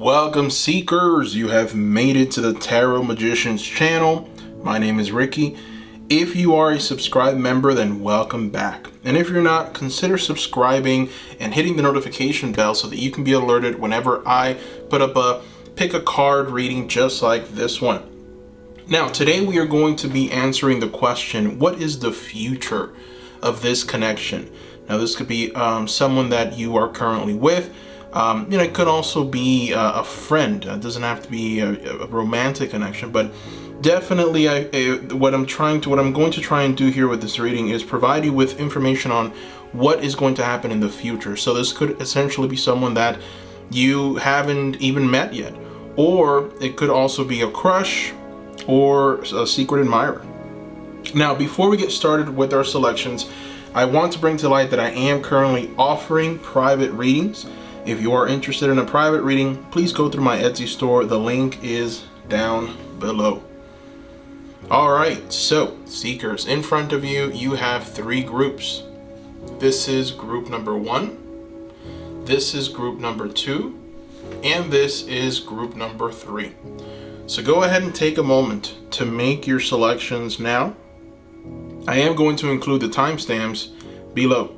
Welcome seekers, you have made it to the Tarot Magicians channel. My name is Ricky. If you are a subscribed member, then welcome back. And if you're not, consider subscribing and hitting the notification bell so that you can be alerted whenever I put up a pick a card reading just like this one. Now, today we are going to be answering the question, what is the future of this connection? Now, this could be someone that you are currently with. It could also be a friend. It doesn't have to be a romantic connection, but definitely what I'm going to try and do here with this reading is provide you with information on what is going to happen in the future. So this could essentially be someone that you haven't even met yet, or it could also be a crush or a secret admirer. Now, before we get started with our selections, I want to bring to light that I am currently offering private readings. If you are interested in a private reading, please go through my Etsy store. The link is down below. All right, so seekers, in front of you, you have three groups. This is group number 1. This is group number 2. And this is group number 3. So go ahead and take a moment to make your selections now. I am going to include the timestamps below.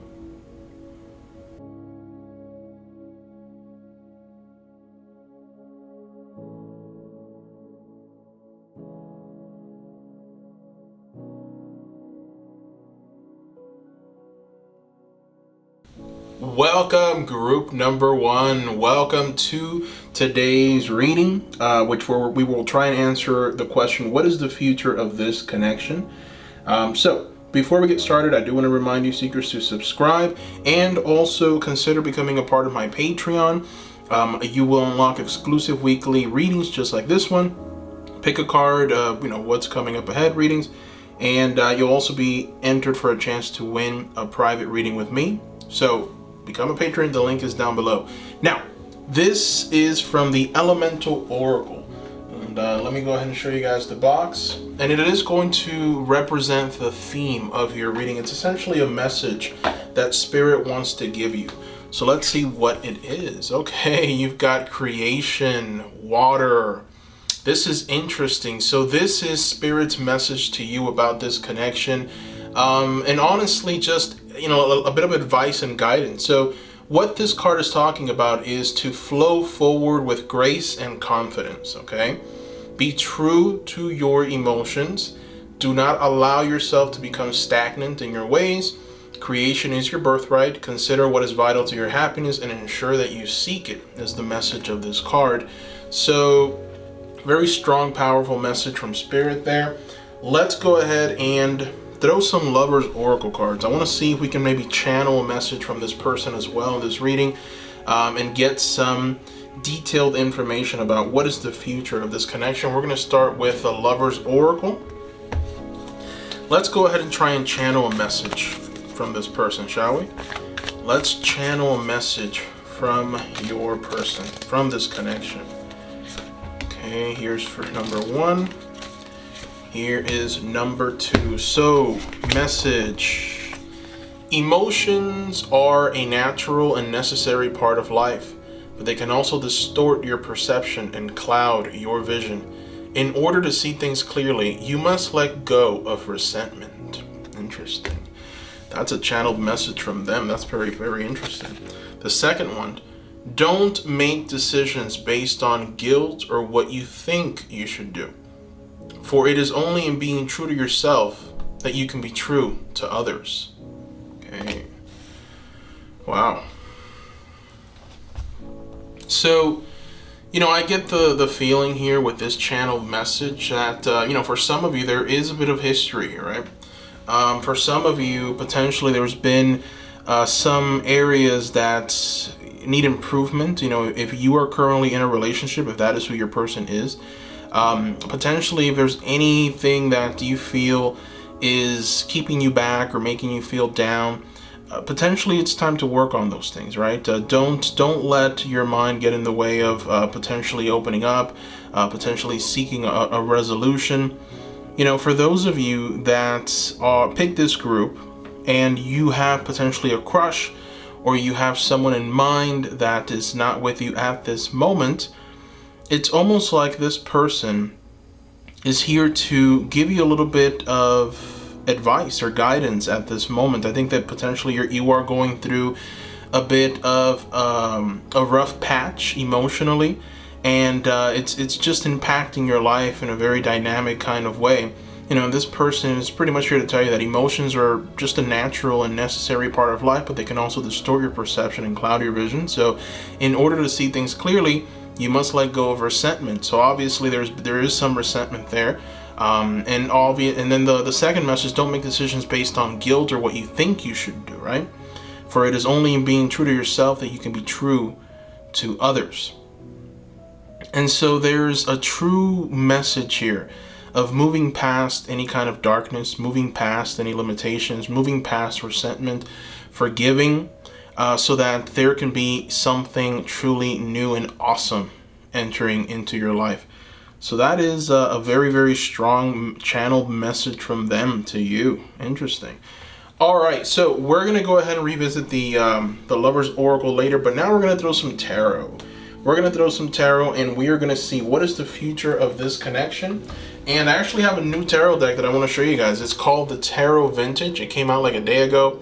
Welcome group number 1. Welcome to today's reading, which we will try and answer the question, what is the future of this connection? So before we get started, I do want to remind you seekers to subscribe and also consider becoming a part of my Patreon. You will unlock exclusive weekly readings just like this one. Pick a card, what's coming up ahead readings, and you'll also be entered for a chance to win a private reading with me. So become a patron, the link is down below. Now, this is from the Elemental Oracle. And let me go ahead and show you guys the box. And it is going to represent the theme of your reading. It's essentially a message that Spirit wants to give you. So let's see what it is. Okay, you've got creation, water. This is interesting. So this is Spirit's message to you about this connection. And honestly, just a bit of advice and guidance. So what this card is talking about is to flow forward with grace and confidence, okay? Be true to your emotions. Do not allow yourself to become stagnant in your ways. Creation is your birthright. Consider what is vital to your happiness and ensure that you seek it, is the message of this card. So very strong, powerful message from Spirit there. Let's go ahead and throw some Lovers Oracle cards. I want to see if we can maybe channel a message from this person as well in this reading, and get some detailed information about what is the future of this connection. We're going to start with a Lovers Oracle. Let's go ahead and try and channel a message from this person, shall we? Let's channel a message from your person, from this connection. Okay, here's for number 1. Here is number 2. So, message. Emotions are a natural and necessary part of life, but they can also distort your perception and cloud your vision. In order to see things clearly, you must let go of resentment. Interesting. That's a channeled message from them. That's very, very interesting. The second one, don't make decisions based on guilt or what you think you should do. For it is only in being true to yourself that you can be true to others. Okay. Wow. So, I get the feeling here with this channeled message that, for some of you, there is a bit of history, right? For some of you, potentially there's been some areas that need improvement. If you are currently in a relationship, if that is who your person is, potentially if there's anything that you feel is keeping you back or making you feel down, potentially it's time to work on those things, right? Don't let your mind get in the way of potentially opening up, potentially seeking a resolution. For those of you that pick this group and you have potentially a crush, or you have someone in mind that is not with you at this moment, it's almost like this person is here to give you a little bit of advice or guidance at this moment. I think that potentially you are going through a bit of a rough patch emotionally, and it's just impacting your life in a very dynamic kind of way. You know, this person is pretty much here to tell you that emotions are just a natural and necessary part of life, but they can also distort your perception and cloud your vision. So in order to see things clearly, you must let go of resentment. So obviously there is some resentment there. And then the second message: don't make decisions based on guilt or what you think you should do, right? For it is only in being true to yourself that you can be true to others. And so there's a true message here of moving past any kind of darkness, moving past any limitations, moving past resentment, forgiving, so that there can be something truly new and awesome entering into your life. So that is a very, very strong channeled message from them to you. Interesting. All right, so we're going to go ahead and revisit the Lover's Oracle later, but now we're going to throw some tarot. We're going to throw some tarot, and we are going to see what is the future of this connection. And I actually have a new tarot deck that I want to show you guys. It's called the Tarot Vintage. It came out like a day ago,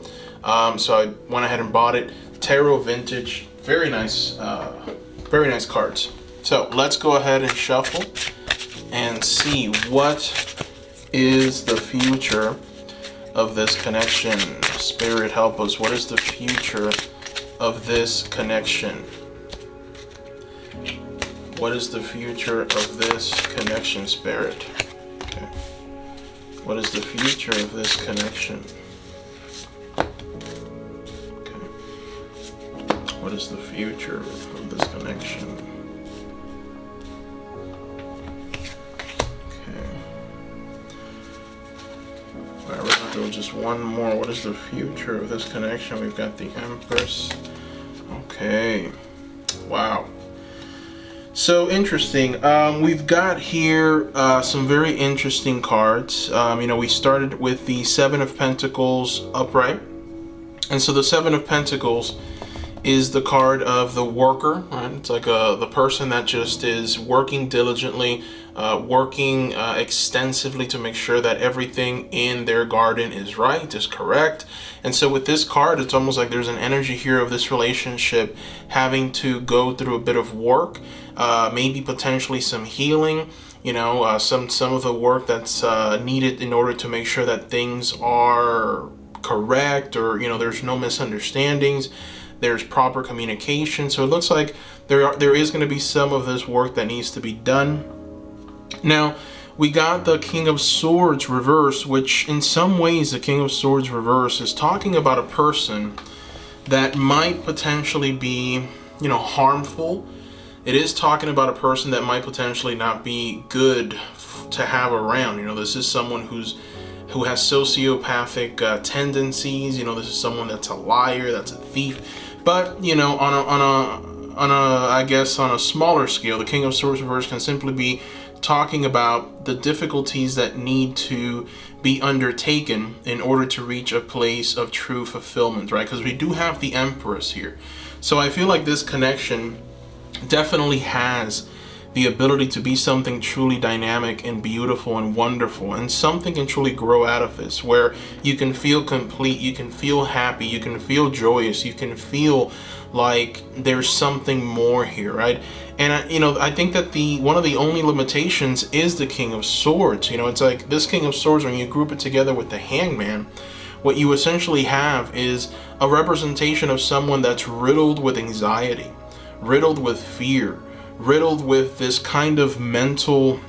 so I went ahead and bought it. Tarot Vintage, very nice cards. So let's go ahead and shuffle and see what is the future of this connection. Spirit, help us. What is the future of this connection? What is the future of this connection, Spirit? Okay. What is the future of this connection? Okay. What is the future of this connection? Alright, we're going to do just one more. What is the future of this connection? We've got the Empress. Okay. Wow. So interesting. We've got here some very interesting cards. We started with the Seven of Pentacles upright. And so the Seven of Pentacles is the card of the worker, right? It's like the person that just is working diligently, working extensively to make sure that everything in their garden is right, is correct. And so with this card, it's almost like there's an energy here of this relationship having to go through a bit of work, maybe potentially some healing, some of the work that's needed in order to make sure that things are correct, or there's no misunderstandings, there's proper communication. So it looks like there is going to be some of this work that needs to be done. Now we got the King of Swords reverse, which in some ways the King of Swords reverse is talking about a person that might potentially be harmful. It is talking about a person that might potentially not be good to have around. This is someone who has sociopathic tendencies. This is someone that's a liar, that's a thief. But I guess on a smaller scale, the King of Swords reverse can simply be talking about the difficulties that need to be undertaken in order to reach a place of true fulfillment, right? Because we do have the Empress here. So I feel like this connection definitely has the ability to be something truly dynamic and beautiful and wonderful, and something can truly grow out of this where you can feel complete, you can feel happy, you can feel joyous, you can feel like there's something more here, right? And I think that one of the only limitations is the King of Swords. It's like this King of Swords, when you group it together with the Hangman, what you essentially have is a representation of someone that's riddled with anxiety, riddled with fear, riddled with this kind of mental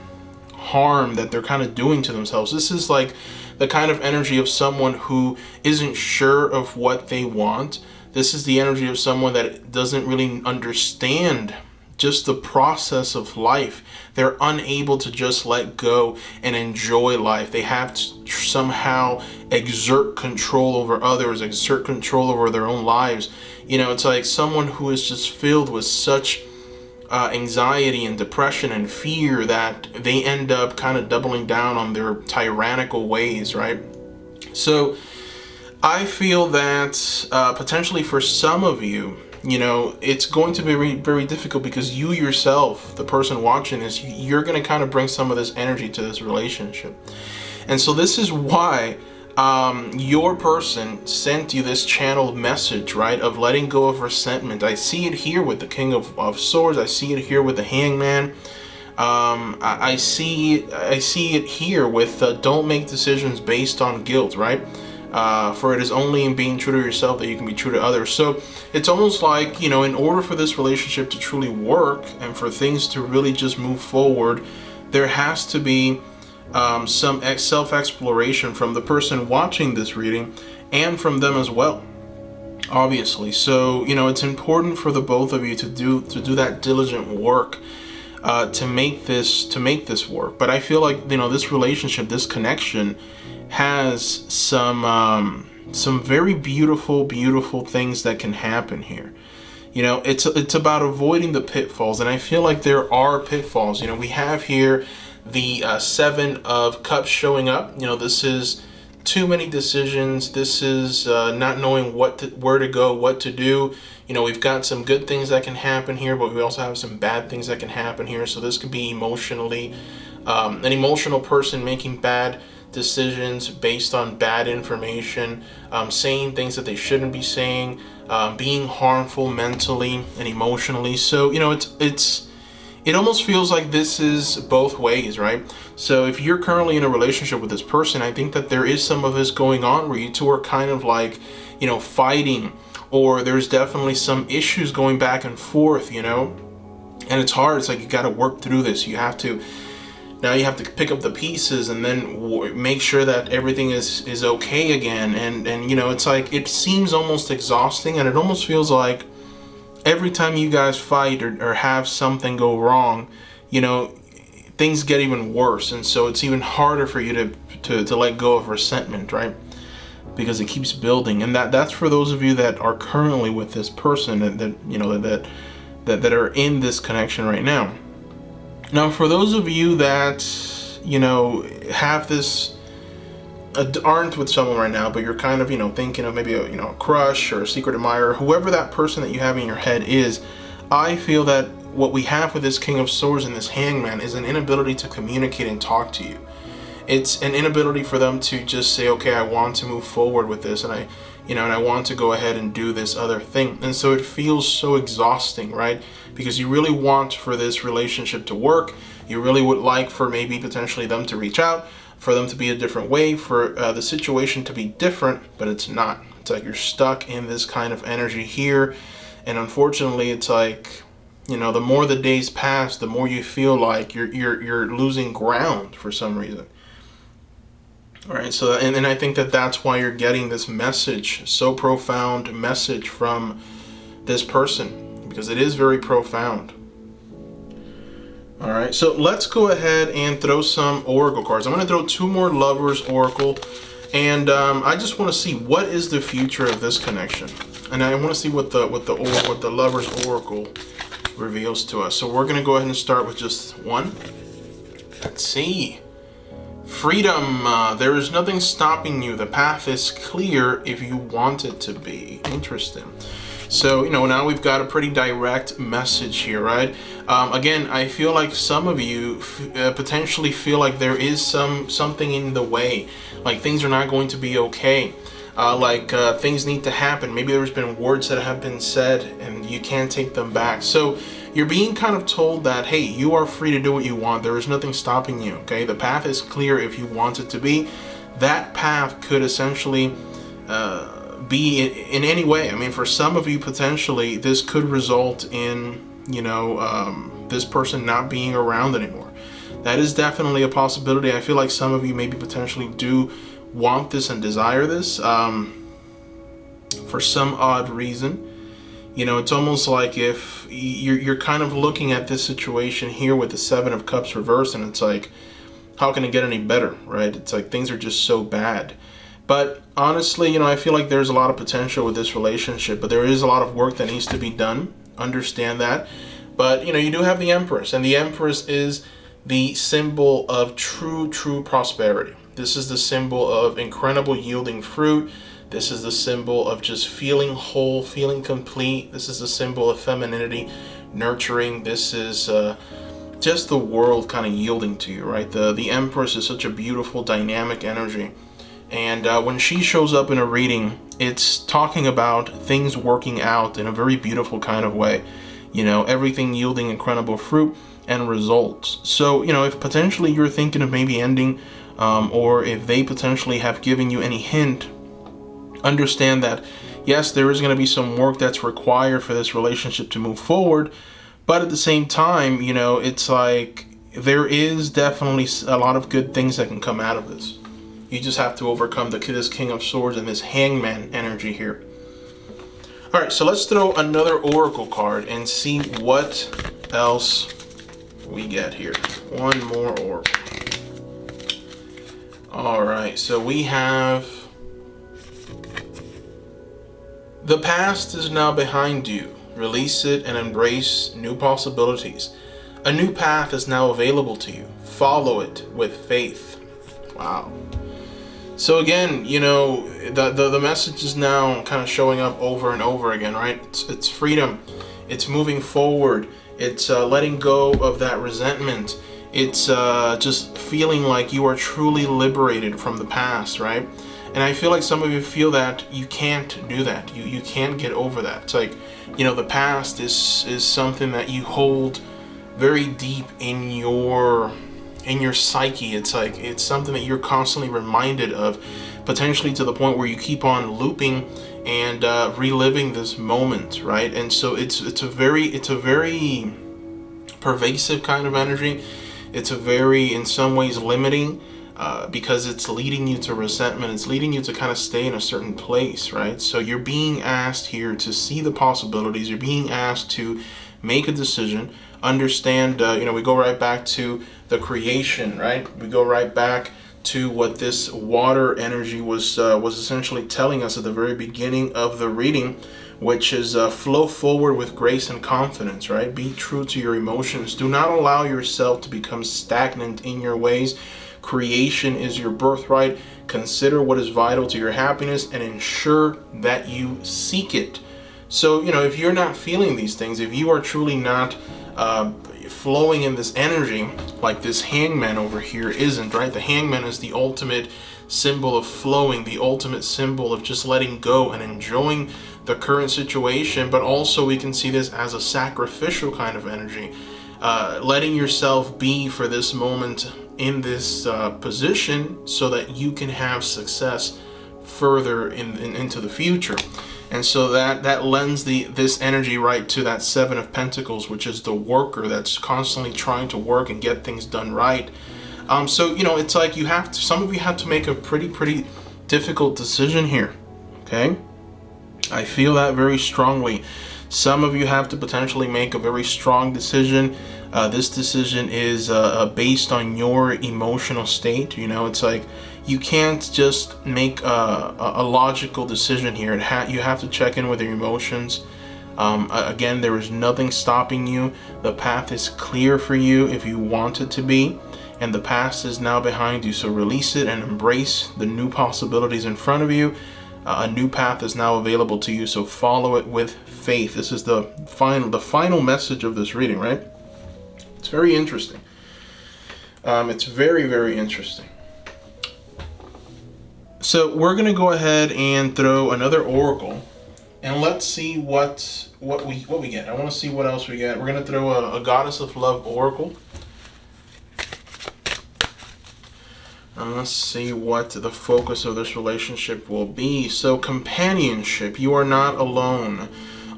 harm that they're kind of doing to themselves. This is like the kind of energy of someone who isn't sure of what they want. This is the energy of someone that doesn't really understand just the process of life. They're unable to just let go and enjoy life. They have to somehow exert control over others, exert control over their own lives. It's like someone who is just filled with such anxiety and depression and fear that they end up kind of doubling down on their tyrannical ways, right? So I feel that potentially for some of you, you know, it's going to be very, very difficult, because you yourself, the person watching this, you're going to kind of bring some of this energy to this relationship. And so this is why your person sent you this channeled message, right, of letting go of resentment. I see it here with the King of Swords. I see it here with the Hangman. I see it here with don't make decisions based on guilt, right? For it is only in being true to yourself that you can be true to others. So it's almost like, you know, in order for this relationship to truly work and for things to really just move forward, there has to be some self-exploration from the person watching this reading and from them as well, obviously. So, you know, it's important for the both of you to do that diligent work to make this work. But I feel like, you know, this relationship, this connection has some very beautiful things that can happen here. You know, it's about avoiding the pitfalls, and I feel like there are pitfalls. You know, we have here the Seven of Cups showing up. You know, this is too many decisions. This is not knowing where to go, what to do. You know, we've got some good things that can happen here, but we also have some bad things that can happen here. So this could be emotionally, an emotional person making bad decisions based on bad information, saying things that they shouldn't be saying, being harmful mentally and emotionally. So, you know, it almost feels like this is both ways, right? So if you're currently in a relationship with this person, I think that there is some of this going on where you two are kind of like, you know, fighting, or there's definitely some issues going back and forth, you know, and it's hard. It's like you got to work through this. Now you have to pick up the pieces and then make sure that everything is okay again. And you know, it's like, it seems almost exhausting, and it almost feels like every time you guys fight or have something go wrong, you know, things get even worse. And so it's even harder for you to let go of resentment, right? Because it keeps building. And that's for those of you that are currently with this person and that, you know, that are in this connection right now. Now, for those of you that, you know, have this, aren't with someone right now, but you're kind of, you know, thinking of maybe a crush or a secret admirer, whoever that person that you have in your head is, I feel that what we have with this King of Swords and this Hangman is an inability to communicate and talk to you. It's an inability for them to just say, okay, I want to move forward with this, and I want to go ahead and do this other thing. And so it feels so exhausting, right? Because you really want for this relationship to work. You really would like for maybe potentially them to reach out, for them to be a different way, for the situation to be different, but it's not. It's like you're stuck in this kind of energy here. And unfortunately, it's like, you know, the more the days pass, the more you feel like you're losing ground for some reason. All right, so and I think that that's why you're getting this message, so profound message from this person, because it is very profound. All right, so let's go ahead and throw some Oracle cards. I'm going to throw two more Lovers Oracle, and I just want to see what is the future of this connection, and I want to see what the Lovers Oracle reveals to us. So we're going to go ahead and start with just one. Let's see. Freedom. There is nothing stopping you. The path is clear if you want it to be. Interesting. So, you know, now we've got a pretty direct message here, right? Again, I feel like some of you potentially feel like there is something in the way, like things are not going to be okay. Things need to happen. Maybe there's been words that have been said and you can't take them back. So you're being kind of told that, hey, you are free to do what you want. There is nothing stopping you, okay? The path is clear if you want it to be. That path could essentially be in any way. I mean, for some of you, potentially, this could result in, you know, this person not being around anymore. That is definitely a possibility. I feel like some of you maybe potentially do want this and desire this for some odd reason. You know, it's almost like if you're kind of looking at this situation here with the Seven of Cups reversed, and it's like, how can it get any better, right? It's like things are just so bad. But honestly, you know, I feel like there's a lot of potential with this relationship, but there is a lot of work that needs to be done. Understand that. But, you know, you do have the Empress, and the Empress is the symbol of true prosperity. This is the symbol of incredible yielding fruit. This is the symbol of just feeling whole, feeling complete. This is a symbol of femininity, nurturing. This is just the world kind of yielding to you, right? The Empress is such a beautiful, dynamic energy. And when she shows up in a reading, it's talking about things working out in a very beautiful kind of way. You know, everything yielding incredible fruit and results. So, you know, if potentially you're thinking of maybe ending, or if they potentially have given you any hint, understand that, yes, there is going to be some work that's required for this relationship to move forward. But at the same time, you know, it's like there is definitely a lot of good things that can come out of this. You just have to overcome this King of Swords and this Hangman energy here. All right, so let's throw another Oracle card and see what else we get here. One more Oracle. All right, so we have the past is now behind you. Release it and embrace new possibilities. A new path is now available to you. Follow it with faith. Wow. So again, you know, the message is now kind of showing up over and over again, right? It's freedom. It's moving forward. It's letting go of that resentment. It's just feeling like you are truly liberated from the past, right? And I feel like some of you feel that you can't do that. You can't get over that. It's like, you know, the past is something that you hold very deep in your psyche. It's like it's something that you're constantly reminded of, potentially to the point where you keep on looping and reliving this moment, right? And so it's a very pervasive kind of energy. It's a very, in some ways, limiting, because it's leading you to resentment. It's leading you to kind of stay in a certain place, right? So you're being asked here to see the possibilities. You're being asked to make a decision. Understand, you know, we go right back to the creation, right? We go right back to what this water energy was essentially telling us at the very beginning of the reading, which is flow forward with grace and confidence, right? Be true to your emotions. Do not allow yourself to become stagnant in your ways. Creation is your birthright. Consider what is vital to your happiness and ensure that you seek it. So, you know, if you're not feeling these things, if you are truly not flowing in this energy, like this Hangman over here isn't, right? The Hangman is the ultimate symbol of flowing, the ultimate symbol of just letting go and enjoying the current situation. But also we can see this as a sacrificial kind of energy, letting yourself be for this moment in this position so that you can have success further into the future. And so that lends this energy right to that Seven of Pentacles, which is the worker that's constantly trying to work and get things done right. So, you know, it's like some of you have to make a pretty difficult decision here, okay? I feel that very strongly. Some of you have to potentially make a very strong decision. This decision is based on your emotional state. You know, it's like you can't just make a logical decision here. You have to check in with your emotions. Again, there is nothing stopping you. The path is clear for you if you want it to be, and the past is now behind you. So release it and embrace the new possibilities in front of you. A new path is now available to you, so follow it with faith. This is the final message of this reading, right? It's very interesting. It's very interesting. So we're gonna go ahead and throw another oracle, and let's see what we get. I want to see what else we get. We're gonna throw a Goddess of Love oracle, and let's see what the focus of this relationship will be. So companionship. You are not alone.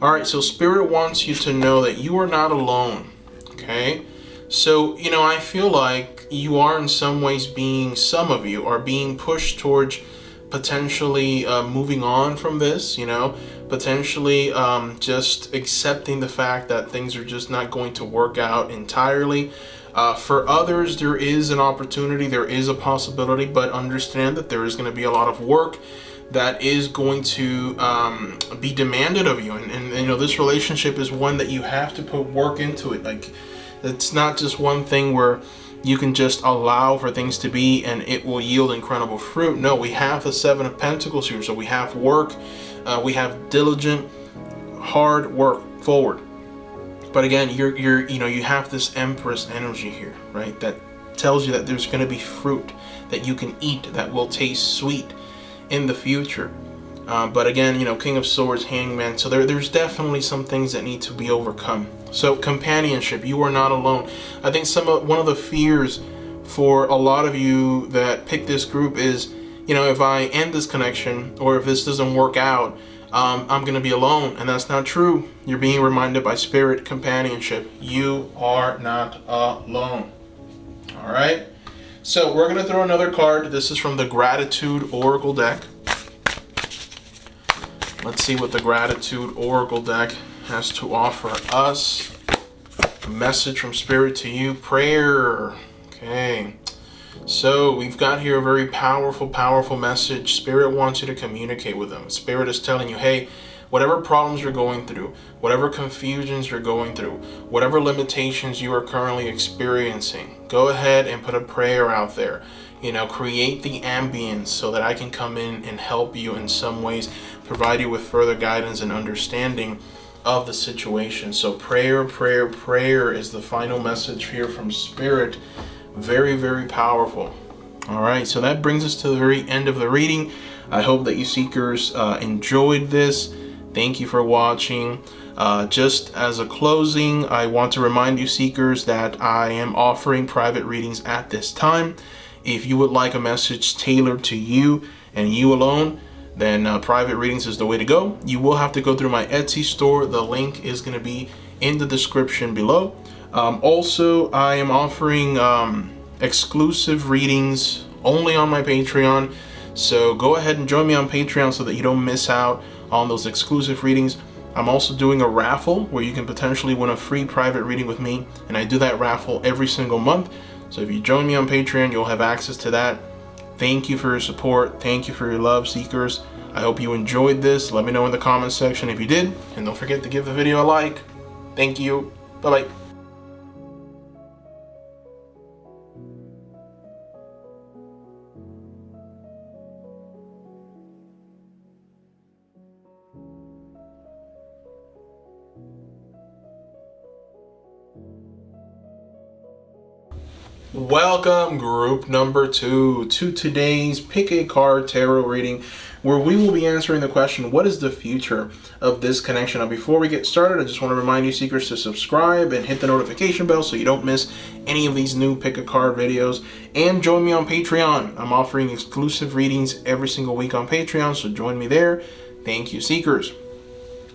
All right. So Spirit wants you to know that you are not alone. Okay. So, you know, I feel like you are in some ways some of you are being pushed towards potentially moving on from this, you know, potentially just accepting the fact that things are just not going to work out entirely. For others, there is an opportunity, there is a possibility, but understand that there is going to be a lot of work that is going to be demanded of you. And you know, this relationship is one that you have to put work into it. Like, it's not just one thing where, you can just allow for things to be and it will yield incredible fruit. No, we have the Seven of Pentacles here. So we have work, we have diligent, hard work forward. But again, you have this Empress energy here, right? That tells you that there's going to be fruit that you can eat that will taste sweet in the future. But again, King of Swords, Hangman. So there's definitely some things that need to be overcome. So companionship, you are not alone. I think one of the fears for a lot of you that pick this group is, if I end this connection or if this doesn't work out, I'm going to be alone. And that's not true. You're being reminded by Spirit, companionship. You are not alone. All right. So we're going to throw another card. This is from the Gratitude Oracle deck. Let's see what the Gratitude Oracle deck has to offer us. A message from Spirit to you. Prayer. Okay. So we've got here a very powerful, powerful message. Spirit wants you to communicate with them. Spirit is telling you, hey, whatever problems you're going through, whatever confusions you're going through, whatever limitations you are currently experiencing, go ahead and put a prayer out there. Create the ambience so that I can come in and help you in some ways, provide you with further guidance and understanding of the situation. So prayer, prayer, prayer is the final message here from Spirit. Very, very powerful. All right, so that brings us to the very end of the reading. I hope that you seekers enjoyed this. Thank you for watching. Just as a closing, I want to remind you seekers that I am offering private readings at this time. If you would like a message tailored to you and you alone, then private readings is the way to go. You will have to go through my Etsy store. The link is going to be in the description below. Also, I am offering exclusive readings only on my Patreon. So go ahead and join me on Patreon so that you don't miss out on those exclusive readings. I'm also doing a raffle where you can potentially win a free private reading with me. And I do that raffle every single month. So if you join me on Patreon, you'll have access to that. Thank you for your support. Thank you for your love, seekers. I hope you enjoyed this. Let me know in the comments section if you did. And don't forget to give the video a like. Thank you. Bye-bye. Welcome group number 2 to today's Pick a Card Tarot reading, where we will be answering the question, what is the future of this connection? Now before we get started, I just want to remind you seekers to subscribe and hit the notification bell so you don't miss any of these new Pick a Card videos, and join me on Patreon. I'm offering exclusive readings every single week on Patreon, so join me there. Thank you, seekers.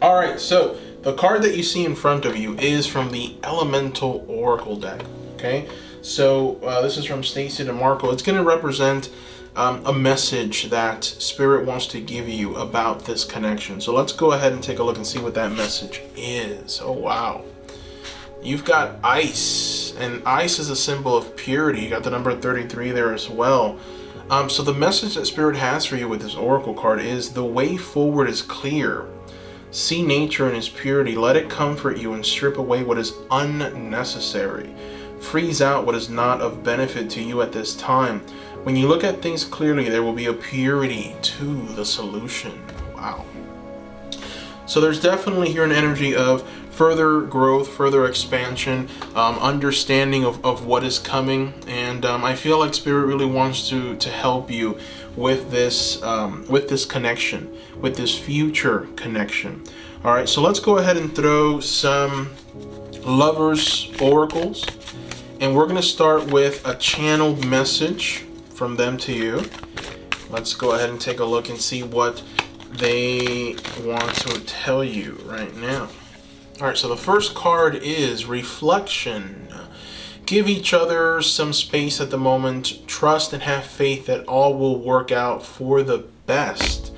Alright, so the card that you see in front of you is from the Elemental Oracle deck. Okay, so this is from Stacy DeMarco. It's going to represent a message that Spirit wants to give you about this connection. So let's go ahead and take a look and see what that message is. Oh wow, you've got ice, and ice is a symbol of purity. You got the number 33 there as well. So the message that Spirit has for you with this Oracle card is the way forward is clear. See nature in its purity. Let it comfort you and strip away what is unnecessary. Freeze out what is not of benefit to you at this time. When you look at things clearly, there will be a purity to the solution. Wow. So there's definitely here an energy of further growth, further expansion, understanding of what is coming. And I feel like Spirit really wants to help you with this connection, with this future connection. All right, so let's go ahead and throw some Lovers oracles. And we're going to start with a channeled message from them to you. Let's go ahead and take a look and see what they want to tell you right now. All right, so the first card is Reflection. Give each other some space at the moment. Trust and have faith that all will work out for the best.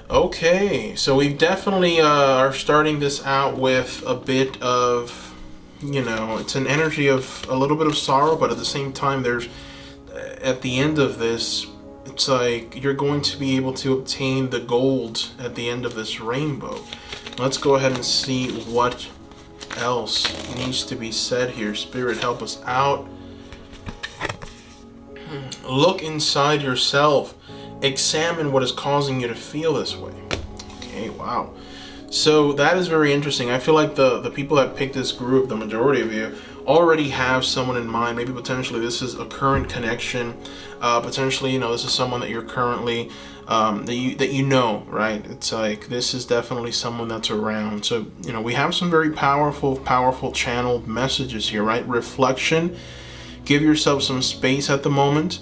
Okay, so we definitely are starting this out with a bit of, it's an energy of a little bit of sorrow, but at the same time, there's, at the end of this, it's like you're going to be able to obtain the gold at the end of this rainbow. Let's go ahead and see what else needs to be said here. Spirit, help us out. Look inside yourself. Examine what is causing you to feel this way. Okay, wow. So that is very interesting. I feel like the people that picked this group, the majority of you, already have someone in mind. Maybe potentially this is a current connection. Potentially, this is someone that you're currently, that you know, right? It's like, this is definitely someone that's around. So, we have some very powerful channeled messages here, right? Reflection. Give yourself some space at the moment.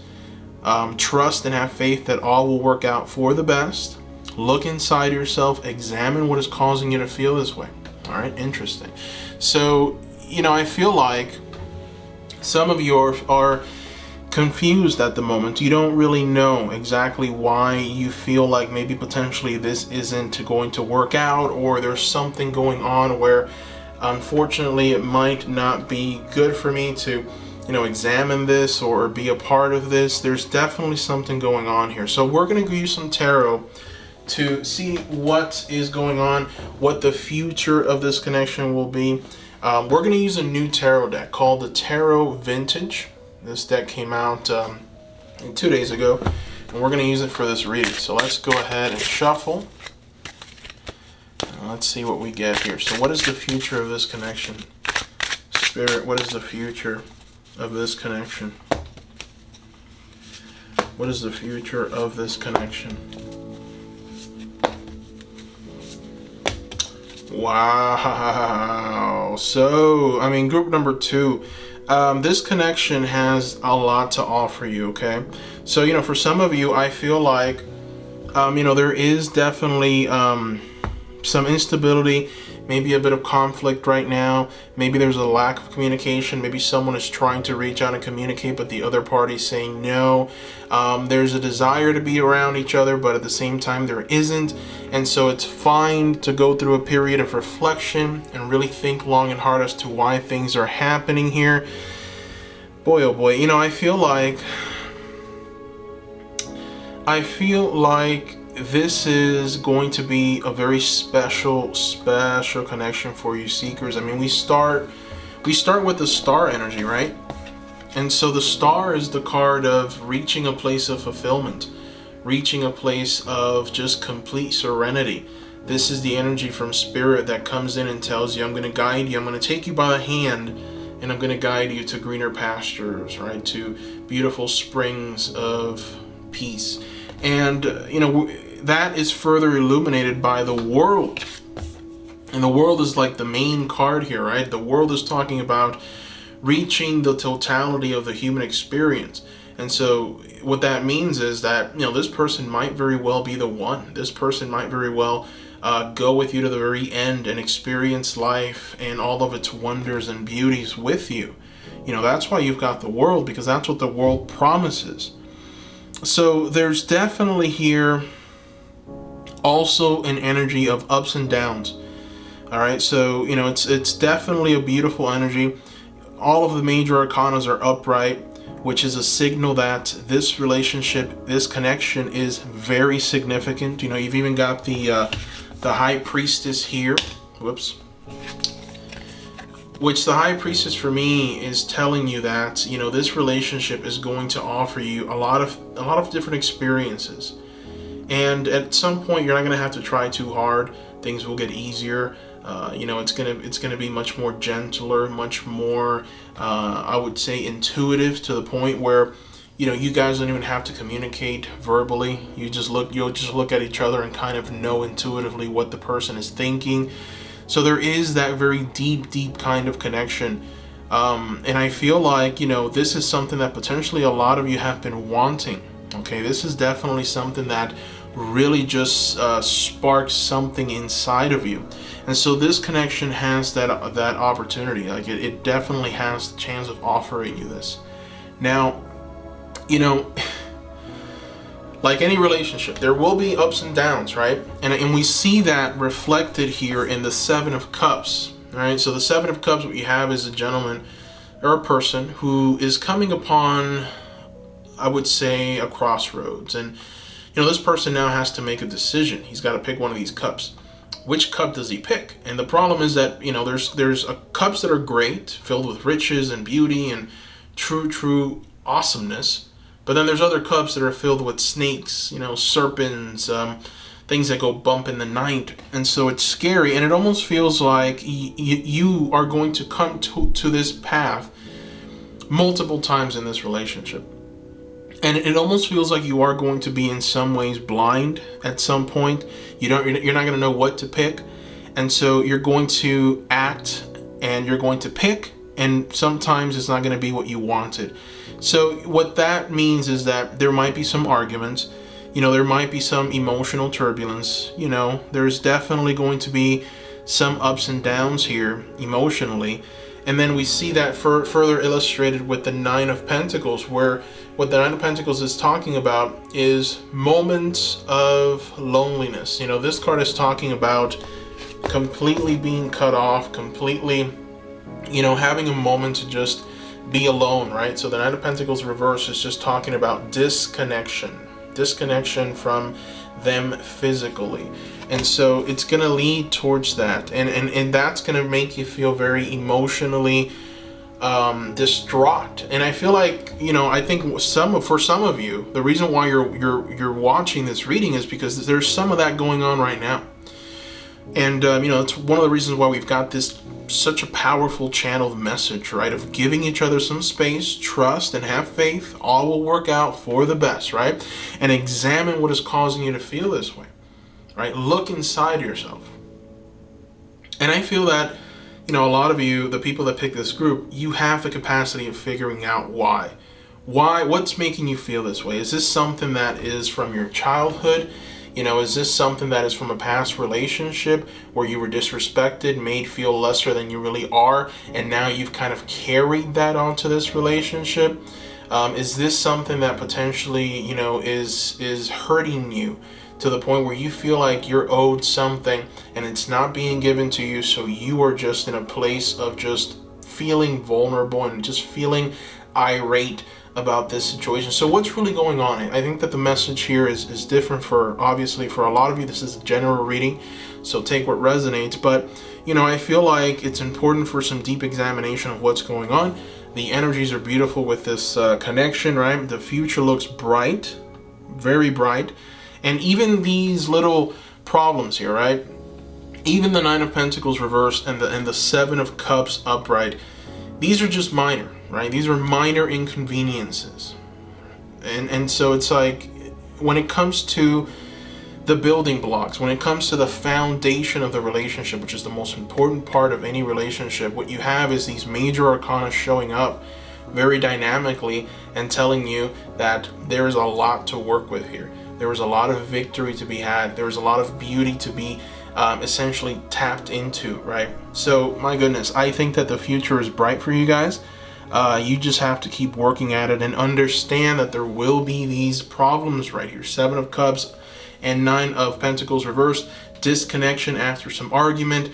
Trust and have faith that all will work out for the best. Look inside yourself, examine what is causing you to feel this way. All right, interesting. So, I feel like some of you are confused at the moment. You don't really know exactly why you feel like maybe potentially this isn't going to work out, or there's something going on where unfortunately it might not be good for me to examine this or be a part of this. There's definitely something going on here. So we're going to use some tarot to see what is going on, what the future of this connection will be. We're going to use a new tarot deck called the Tarot Vintage. This deck came out 2 days ago, and we're going to use it for this reading. So let's go ahead and shuffle. Let's see what we get here. So what is the future of this connection? Spirit, what is the future of this connection? What is the future of this connection? Wow. So, group number 2, this connection has a lot to offer you, okay? So, for some of you, I feel like, there is definitely some instability, maybe a bit of conflict right now. Maybe there's a lack of communication. Maybe someone is trying to reach out and communicate, but the other party is saying no. There's a desire to be around each other, but at the same time there isn't. And so it's fine to go through a period of reflection and really think long and hard as to why things are happening here. Boy, oh boy, I feel like this is going to be a very special connection for you seekers. We start with the star energy, right? And so the star is the card of reaching a place of fulfillment, reaching a place of just complete serenity. This is the energy from spirit that comes in and tells you, I'm going to guide you, I'm going to take you by the hand, and I'm going to guide you to greener pastures, right? To beautiful springs of peace. And, that is further illuminated by the world. And the world is like the main card here, right? The world is talking about reaching the totality of the human experience. And so what that means is that, this person might very well be the one. This person might very well go with you to the very end and experience life and all of its wonders and beauties with you. That's why you've got the world, because that's what the world promises. So there's definitely here also an energy of ups and downs. All right, so it's definitely a beautiful energy. All of the major arcanas are upright, which is a signal that this relationship, this connection is very significant. You've even got the High Priestess here. Whoops. Which the High Priestess for me is telling you that this relationship is going to offer you a lot of different experiences. And at some point, you're not going to have to try too hard. Things will get easier. It's gonna be much more gentler, much more, I would say, intuitive, to the point where, you guys don't even have to communicate verbally. You'll just look at each other and kind of know intuitively what the person is thinking. So there is that very deep kind of connection. And I feel like, this is something that potentially a lot of you have been wanting. Okay, this is definitely something that really just sparks something inside of you. And so this connection has that opportunity. Like it definitely has the chance of offering you this. Now, like any relationship, there will be ups and downs, right? And we see that reflected here in the Seven of Cups, right? So the Seven of Cups, what you have is a gentleman or a person who is coming upon, I would say, a crossroads. And this person now has to make a decision. He's got to pick one of these cups. Which cup does he pick? And the problem is that, there's cups that are great, filled with riches and beauty and true awesomeness. But then there's other cups that are filled with snakes, serpents, things that go bump in the night. And so it's scary, and it almost feels like you are going to come to this path multiple times in this relationship. And it almost feels like you are going to be in some ways blind at some point. You're not going to know what to pick. And so you're going to act and you're going to pick, and sometimes it's not going to be what you wanted. So what that means is that there might be some arguments, there might be some emotional turbulence, there's definitely going to be some ups and downs here emotionally. And then we see that further illustrated with the Nine of Pentacles, where what the Nine of Pentacles is talking about is moments of loneliness. This card is talking about completely being cut off, completely, having a moment to just be alone, right? So the Nine of Pentacles reverse is just talking about disconnection from them physically. And so it's going to lead towards that. And that's going to make you feel very emotionally distraught. And I feel like, I think for some of you, the reason why you're watching this reading is because there's some of that going on right now. And, it's one of the reasons why we've got such a powerful channeled message, right? Of giving each other some space, trust, and have faith. All will work out for the best, right? And examine what is causing you to feel this way, right? Look inside yourself. And I feel that, a lot of you, the people that pick this group, you have the capacity of figuring out why. What's making you feel this way? Is this something that is from your childhood? Is this something that is from a past relationship where you were disrespected, made feel lesser than you really are, and now you've kind of carried that onto this relationship? Is this something that potentially, is hurting you to the point where you feel like you're owed something and it's not being given to you, so you are just in a place of just feeling vulnerable and just feeling irate about this situation? So what's really going on? I think that the message here is different obviously for a lot of you. This is a general reading, so take what resonates. But, I feel like it's important for some deep examination of what's going on. The energies are beautiful with this connection, right? The future looks bright, very bright. And even these little problems here, right? Even the Nine of Pentacles reversed and the Seven of Cups upright, these are just minor, right? These are minor inconveniences. And so it's like, when it comes to the building blocks, when it comes to the foundation of the relationship, which is the most important part of any relationship, what you have is these major arcana showing up very dynamically and telling you that there is a lot to work with here. There is a lot of victory to be had. There is a lot of beauty to be essentially tapped into, right? So my goodness, I think that the future is bright for you guys. You just have to keep working at it and understand that there will be these problems right here. Seven of Cups and Nine of Pentacles reversed. Disconnection after some argument,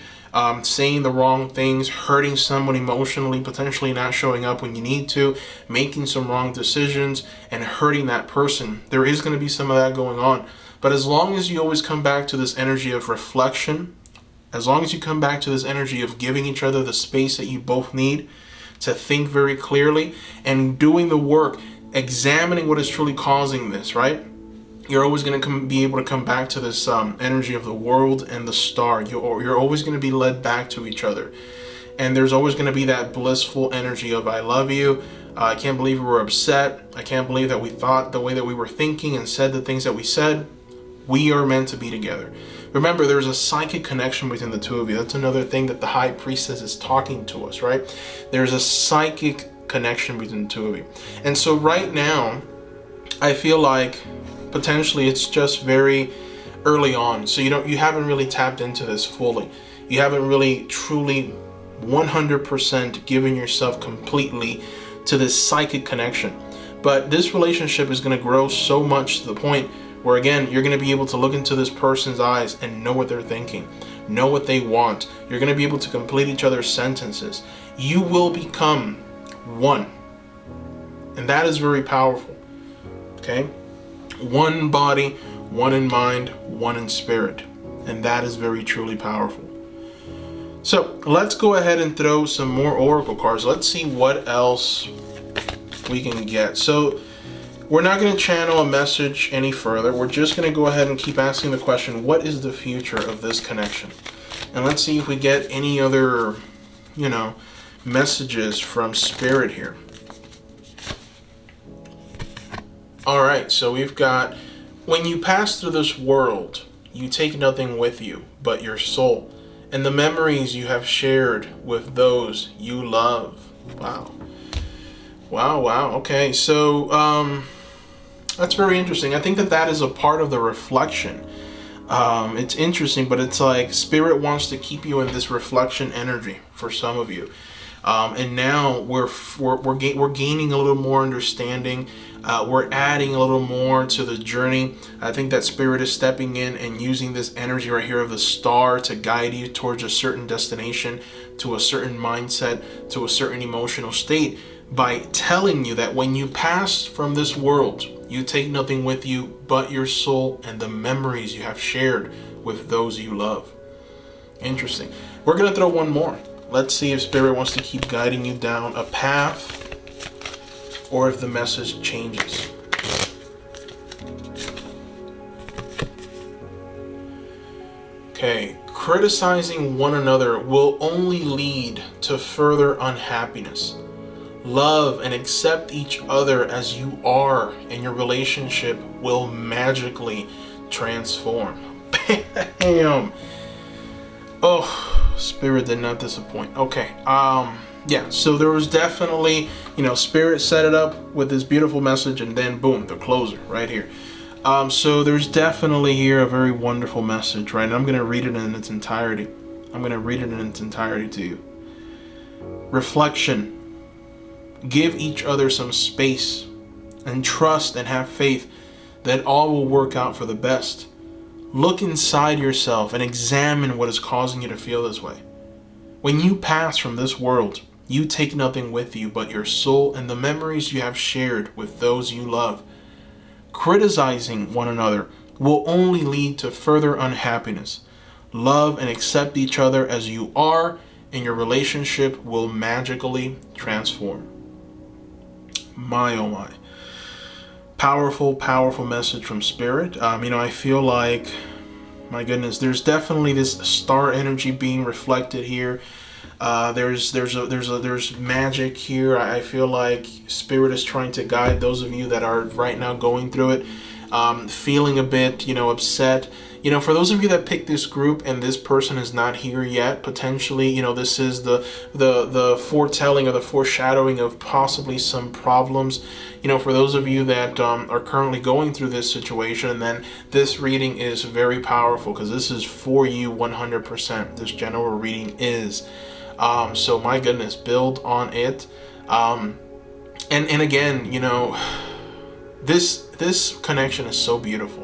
saying the wrong things, hurting someone emotionally, potentially not showing up when you need to, making some wrong decisions and hurting that person. There is going to be some of that going on. But as long as you always come back to this energy of reflection, as long as you come back to this energy of giving each other the space that you both need to think very clearly and doing the work, examining what is truly causing this, right? You're always going to be able to come back to this energy of the world and the star. You're always going to be led back to each other. And there's always going to be that blissful energy of I love you. I can't believe we were upset. I can't believe that we thought the way that we were thinking and said the things that we said. We are meant to be together. Remember, there's a psychic connection between the two of you. That's another thing that the High Priestess is talking to us, right? There's a psychic connection between the two of you. And so right now, I feel like potentially it's just very early on. So you haven't really tapped into this fully. You haven't really truly 100% given yourself completely to this psychic connection. But this relationship is going to grow so much to the point where, again, you're going to be able to look into this person's eyes and know what they're thinking, know what they want. You're going to be able to complete each other's sentences. You will become one. And that is very powerful. Okay? One body, one in mind, one in spirit. And that is very truly powerful. So let's go ahead and throw some more oracle cards. Let's see what else we can get. So We're not going to channel a message any further. We're just going to go ahead and keep asking the question, what is the future of this connection? And let's see if we get any other, messages from Spirit here. All right, so we've got, when you pass through this world, you take nothing with you but your soul and the memories you have shared with those you love. Wow. Wow. Okay, so that's very interesting. I think that is a part of the reflection. It's interesting, but it's like Spirit wants to keep you in this reflection energy for some of you. And now we're gaining a little more understanding. We're adding a little more to the journey. I think that Spirit is stepping in and using this energy right here of the star to guide you towards a certain destination, to a certain mindset, to a certain emotional state, by telling you that when you pass from this world, you take nothing with you but your soul and the memories you have shared with those you love. Interesting. We're going to throw one more. Let's see if Spirit wants to keep guiding you down a path or if the message changes. Okay, criticizing one another will only lead to further unhappiness. Love and accept each other as you are, and your relationship will magically transform. Bam! Oh, Spirit did not disappoint. Okay, yeah, so there was definitely, Spirit set it up with this beautiful message, and then boom, the closer right here. So there's definitely here a very wonderful message, right? And I'm going to read it in its entirety. To you. Reflection. Give each other some space and trust and have faith that all will work out for the best. Look inside yourself and examine what is causing you to feel this way. When you pass from this world, you take nothing with you but your soul and the memories you have shared with those you love. Criticizing one another will only lead to further unhappiness. Love and accept each other as you are, and your relationship will magically transform. My oh my. Powerful message from Spirit. I feel like, my goodness, there's definitely this star energy being reflected here. There's magic here. I feel like Spirit is trying to guide those of you that are right now going through it, feeling a bit, upset. For those of you that picked this group and this person is not here yet, potentially, this is the foretelling or the foreshadowing of possibly some problems. For those of you that are currently going through this situation, and then this reading is very powerful because this is for you 100%. This general reading is. So my goodness, build on it. And again, this connection is so beautiful.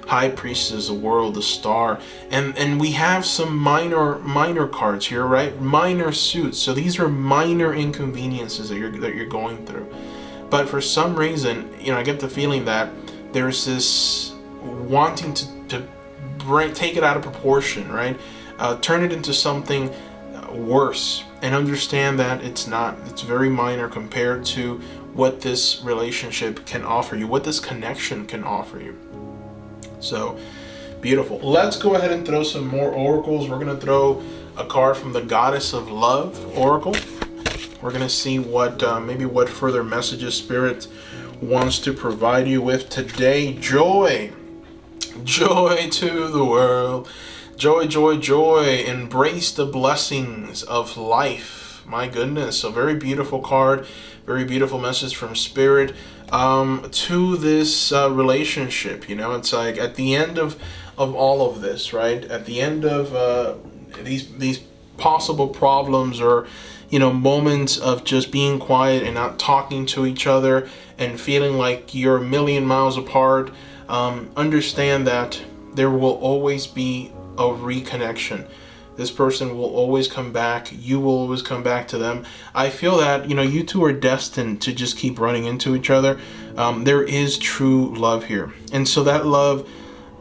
High Priestess, the world, the star, and we have some minor cards here, right? Minor suits. So these are minor inconveniences that you're going through. But for some reason, I get the feeling that there's this wanting to take it out of proportion, right? Turn it into something worse, and understand that it's not. It's very minor compared to what this relationship can offer you, what this connection can offer you. So beautiful. Let's go ahead and throw some more oracles. We're going to throw a card from the Goddess of Love Oracle. We're going to see what what further messages Spirit wants to provide you with today. Joy to the world. Joy. Embrace the blessings of life. My goodness, a very beautiful card, very beautiful message from Spirit to this relationship. It's like at the end of all of this, right? At the end of these possible problems, or moments of just being quiet and not talking to each other and feeling like you're a million miles apart, understand that there will always be a reconnection. This person will always come back. You will always come back to them. I feel that, you two are destined to just keep running into each other. There is true love here. And so that love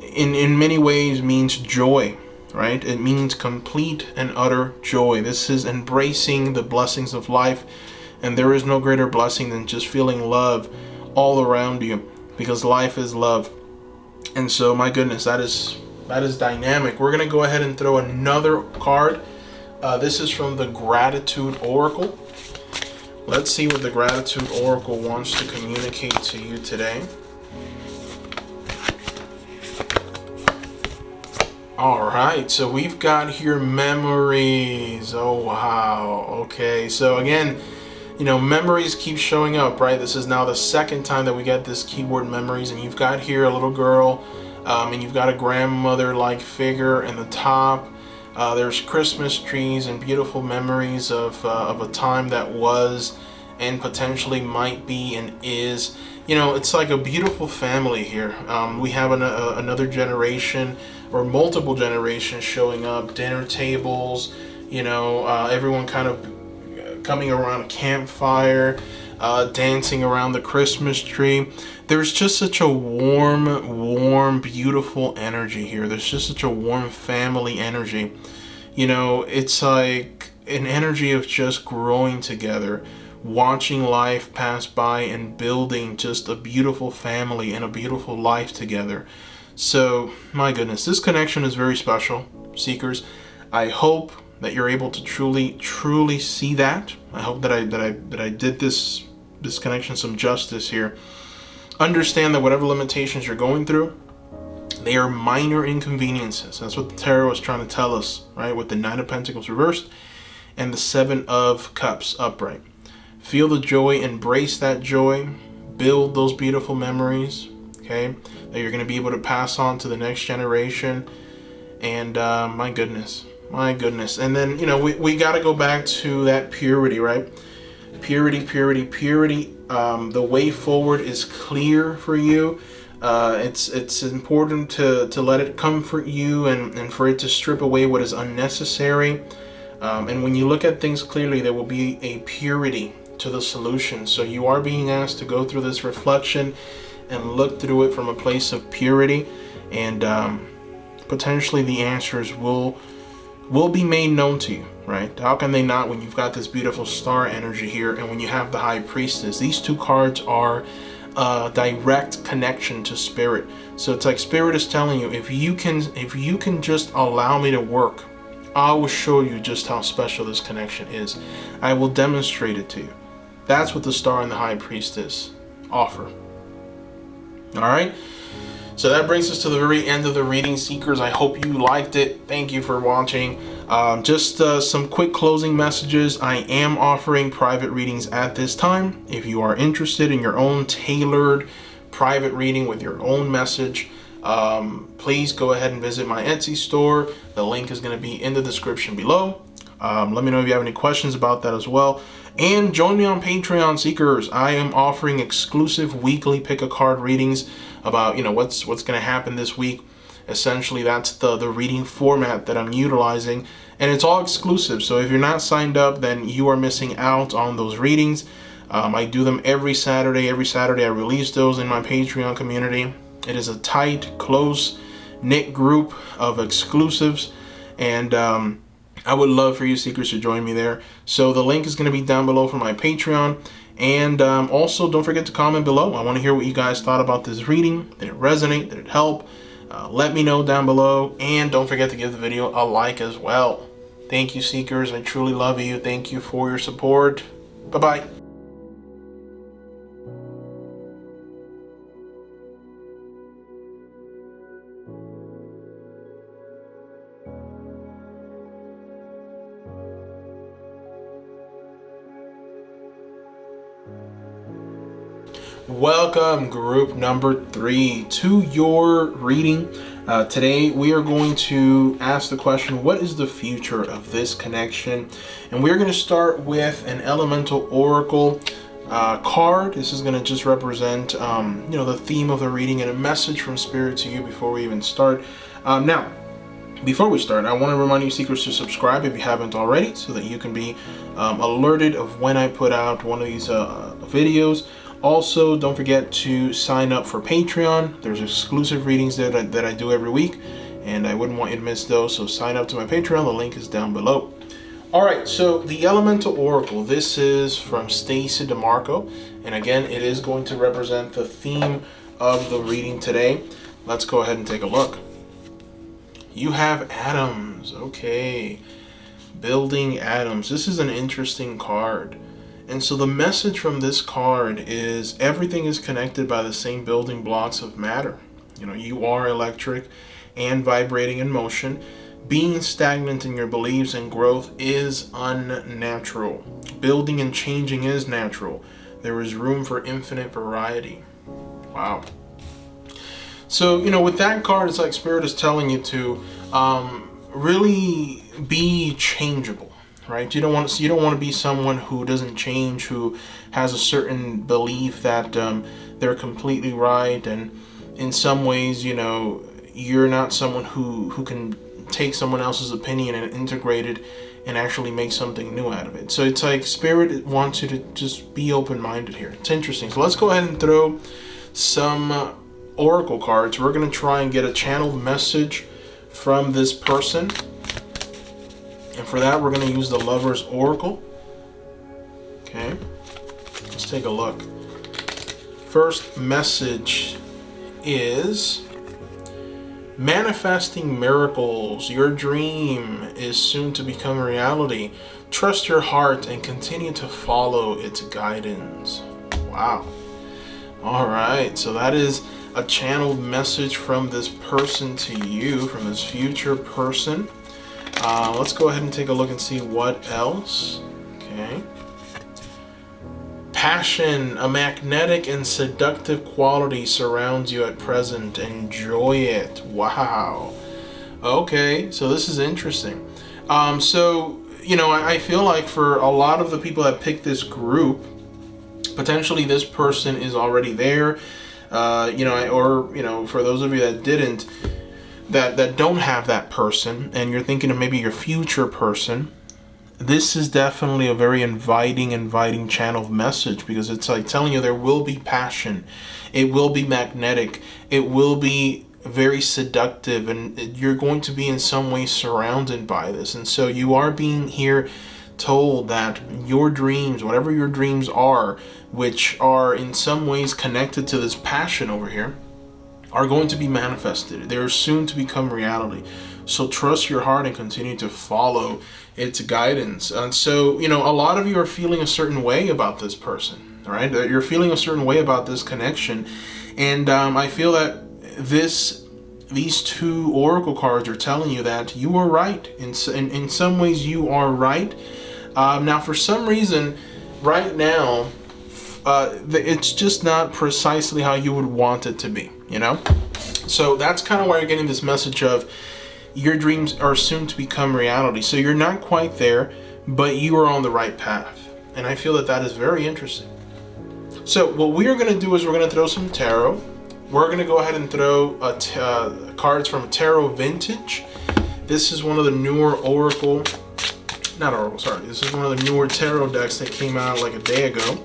in many ways means joy, right? It means complete and utter joy. This is embracing the blessings of life. And there is no greater blessing than just feeling love all around you, because life is love. And so, my goodness, that is dynamic. We're going to go ahead and throw another card. This is from the Gratitude Oracle. Let's see what the Gratitude Oracle wants to communicate to you today. All right, so we've got here memories. Oh, wow. Okay, so again, you know, memories keep showing up, right? This is now the second time that we get this keyword memories, and you've got here a little girl, and you've got a grandmother-like figure in the top. There's Christmas trees and beautiful memories of a time that was and potentially might be and is. You know, it's like a beautiful family here. We have another generation or multiple generations showing up, dinner tables, you know, everyone kind of coming around a campfire, dancing around the Christmas tree. There's just such a warm, beautiful energy here. There's just such a warm family energy. You know, it's like an energy of just growing together, watching life pass by and building just a beautiful family and a beautiful life together. So, my goodness, this connection is very special, seekers. I hope that you're able to truly see that. I hope that I did this connection some justice here. Understand that whatever limitations you're going through, they are minor inconveniences. That's what the tarot is trying to tell us, right? With the Nine of Pentacles reversed and the Seven of Cups upright. Feel the joy, embrace that joy, build those beautiful memories, okay, that you're going to be able to pass on to the next generation. And my goodness. And then, you know, we got to go back to that purity, right? Purity. The way forward is clear for you. It's important to let it comfort you and for it to strip away what is unnecessary. And when you look at things clearly, there will be a purity to the solution. So you are being asked to go through this reflection and look through it from a place of purity, and potentially the answers will be made known to you, right? How can they not when you've got this beautiful star energy here and when you have the High Priestess? These two cards are a direct connection to spirit. So it's like spirit is telling you, if you can just allow me to work, I will show you just how special this connection is. I will demonstrate it to you. That's what the Star and the High Priestess offer. All right. So that brings us to the very end of the reading, seekers. I hope you liked it. Thank you for watching. Just some quick closing messages. I am offering private readings at this time. If you are interested in your own tailored private reading with your own message, please go ahead and visit my Etsy store. The link is going to be in the description below. Let me know if you have any questions about that as well. And join me on Patreon, seekers. I am offering exclusive weekly pick a card readings about, you know, what's going to happen this week. Essentially, that's the reading format that I'm utilizing, and it's all exclusive. So if you're not signed up, then you are missing out on those readings. I do them every Saturday. Every Saturday I release those in my Patreon community. It is a tight, close-knit group of exclusives, and I would love for you seekers to join me there. So the link is going to be down below for my Patreon. And also, don't forget to comment below. I want to hear what you guys thought about this reading. Did it resonate? Did it help? Let me know down below. And don't forget to give the video a like as well. Thank you, seekers. I truly love you. Thank you for your support. Bye-bye. Welcome, group number 3, to your reading. Today we are going to ask the question, what is the future of this connection? And we're going to start with an elemental oracle card. This is going to just represent the theme of the reading and a message from spirit to you before we even start. Now, before we start, I want to remind you seekers to subscribe if you haven't already, so that you can be alerted of when I put out one of these videos. Also, don't forget to sign up for Patreon. There's exclusive readings that I do every week, and I wouldn't want you to miss those. So sign up to my Patreon. The link is down below. All right, so the Elemental Oracle, this is from Stacy DeMarco. And again, it is going to represent the theme of the reading today. Let's go ahead and take a look. You have atoms. Okay. Building atoms. This is an interesting card. And so the message from this card is everything is connected by the same building blocks of matter. You know, you are electric and vibrating in motion. Being stagnant in your beliefs and growth is unnatural. Building and changing is natural. There is room for infinite variety. Wow. So, you know, with that card, it's like Spirit is telling you to really be changeable, right? You don't want to be someone who doesn't change, who has a certain belief that they're completely right, and in some ways, you know, you're not someone who can take someone else's opinion and integrate it and actually make something new out of it. So it's like Spirit wants you to just be open-minded here. It's interesting. So let's go ahead and throw some oracle cards. We're going to try and get a channeled message from this person. And for that, we're going to use the Lover's Oracle. Okay. Let's take a look. First message is manifesting miracles. Your dream is soon to become reality. Trust your heart and continue to follow its guidance. Wow. All right. So that is a channeled message from this person to you, from this future person. Let's go ahead and take a look and see what else. Okay. Passion, a magnetic and seductive quality surrounds you at present. Enjoy it. Wow. Okay, so this is interesting. So, you know, I feel like for a lot of the people that picked this group, potentially this person is already there. You know, or, you know, for those of you that didn't, that don't have that person, and you're thinking of maybe your future person, this is definitely a very inviting channel of message, because it's like telling you there will be passion, it will be magnetic, it will be very seductive, and you're going to be in some way surrounded by this. And so you are being here told that your dreams, whatever your dreams are, which are in some ways connected to this passion over here, are going to be manifested. They're soon to become reality. So trust your heart and continue to follow its guidance. And so, you know, a lot of you are feeling a certain way about this person, all right? You're feeling a certain way about this connection. And I feel that these two oracle cards are telling you that you are right. In some ways, you are right. Now, for some reason, right now, it's just not precisely how you would want it to be, you know? So that's kind of why you're getting this message of your dreams are soon to become reality. So you're not quite there, but you are on the right path. And I feel that that is very interesting. So what we are going to do is we're going to throw some tarot. We're going to go ahead and throw cards from Tarot Vintage. This is one of the newer this is one of the newer tarot decks that came out like a day ago.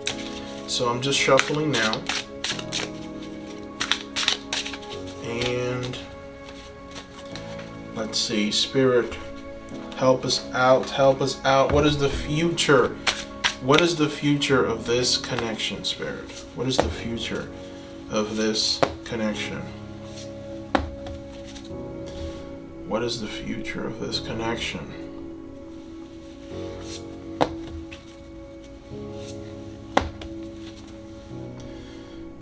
So I'm just shuffling now. And let's see, Spirit, help us out, help us out. What is the future? What is the future of this connection, Spirit? What is the future of this connection? What is the future of this connection?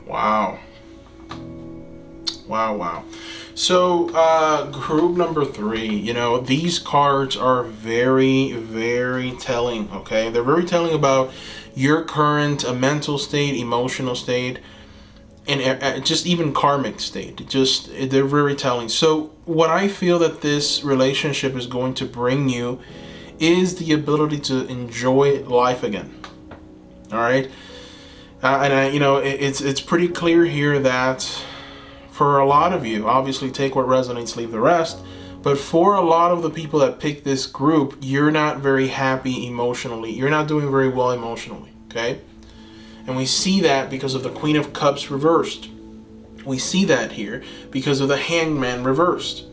Wow. Wow. So, group number 3, you know, these cards are very, very telling, okay? They're very telling about your current mental state, emotional state, and just even karmic state. They're very telling. So, what I feel that this relationship is going to bring you is the ability to enjoy life again, all right? You know, it's pretty clear here that for a lot of you, obviously take what resonates, leave the rest. But for a lot of the people that pick this group, you're not very happy emotionally. You're not doing very well emotionally, okay? And we see that because of the Queen of Cups reversed. We see that here because of the Hangman reversed,